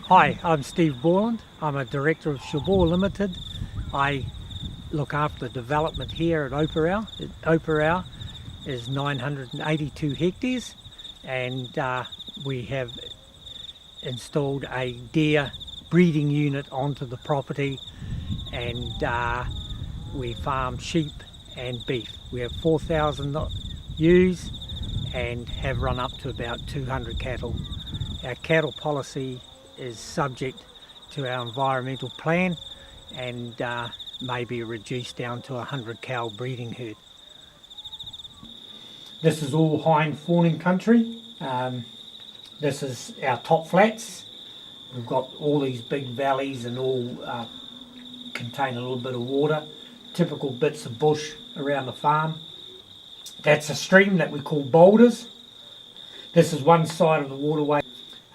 Hi, I'm Steve Borland. I'm a director of Shabor Ltd. I look after development here at Oparau. Oparau is 982 hectares and we have installed a deer breeding unit onto the property, and we farm sheep and beef. We have 4,000 ewes and have run up to about 200 cattle. Our cattle policy is subject to our environmental plan and may be reduced down to a 100 cow breeding herd. This is all hind fawning country. This is our top flats. We've got all these big valleys and all contain a little bit of water. Typical bits of bush around the farm. That's a stream that we call Boulders. This is one side of the waterway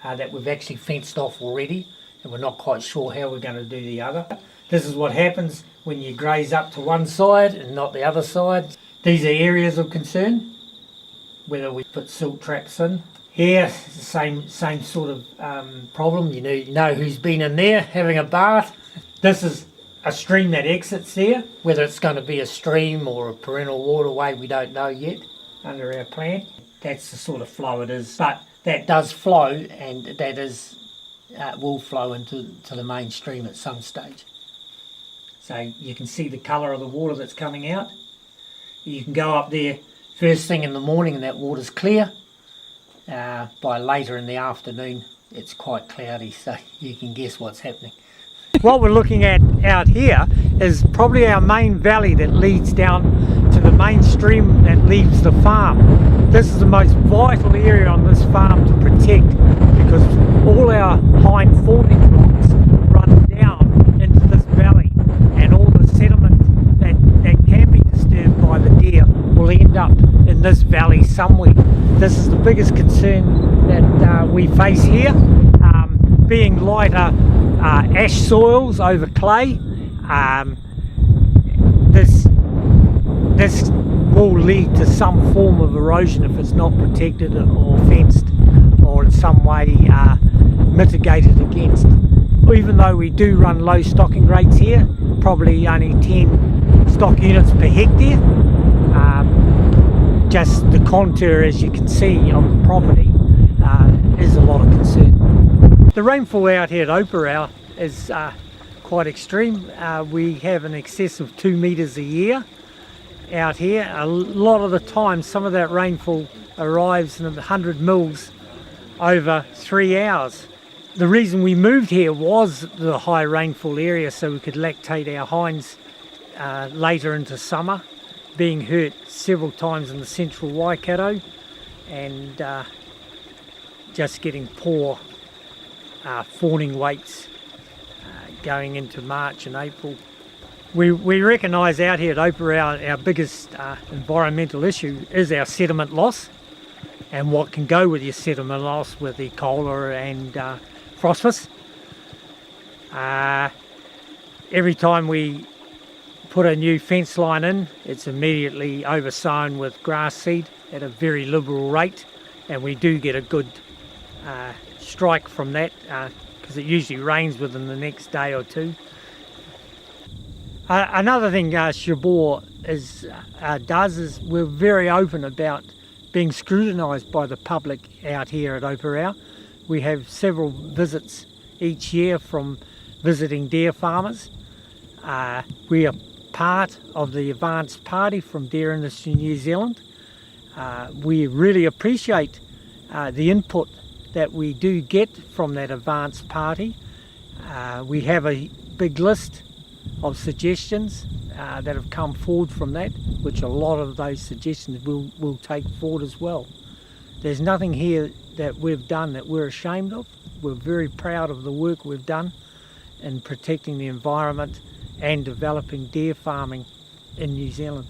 that we've actually fenced off already, and we're not quite sure how we're going to do the other. This is what happens when you graze up to one side and not the other side. These are areas of concern, whether we put silt traps in. Here, it's the same sort of problem. You know who's been in there having a bath. This is a stream that exits there. Whether it's going to be a stream or a perennial waterway, we don't know yet under our plan. That's the sort of flow it is. But that does flow, and that is will flow into the main stream at some stage. So you can see the colour of the water that's coming out. You can go up there first thing in the morning and that water's clear. By later in the afternoon it's quite cloudy, so you can guess what's happening. What we're looking at out here is probably our main valley that leads down to the main stream that leaves the farm. This is the most vital area on this farm to protect, because all our hind fawning rocks run down into this valley, and all the sediment that can be disturbed by the deer will end up in this valley somewhere. This is the biggest concern that we face here, being lighter ash soils over clay. This will lead to some form of erosion if it's not protected or fenced or in some way mitigated against. Even though we do run low stocking rates here, probably only 10 stock units per hectare, just the contour, as you can see on the property, is a lot of concern. The rainfall out here at Oparau is quite extreme. We have an excess of 2 metres a year out here. A lot of the time some of that rainfall arrives in 100 mils over 3 hours. The reason we moved here was the high rainfall area, so we could lactate our hinds later into summer, being hurt several times in the central Waikato and just getting poor fawning weights going into March and April. We recognise out here at Oparau our biggest environmental issue is our sediment loss, and what can go with your sediment loss with E. coli and phosphorus. Every time we put a new fence line in, it's immediately oversown with grass seed at a very liberal rate, and we do get a good strike from that because it usually rains within the next day or two. Another thing Shabor does is we're very open about being scrutinised by the public out here at Oparau. We have several visits each year from visiting deer farmers. We are part of the advanced party from Deer Industry New Zealand. We really appreciate the input that we do get from that advanced party. We have a big list of suggestions that have come forward from that, which a lot of those suggestions we'll take forward as well. There's nothing here that we've done that we're ashamed of. We're very proud of the work we've done in protecting the environment and developing deer farming in New Zealand.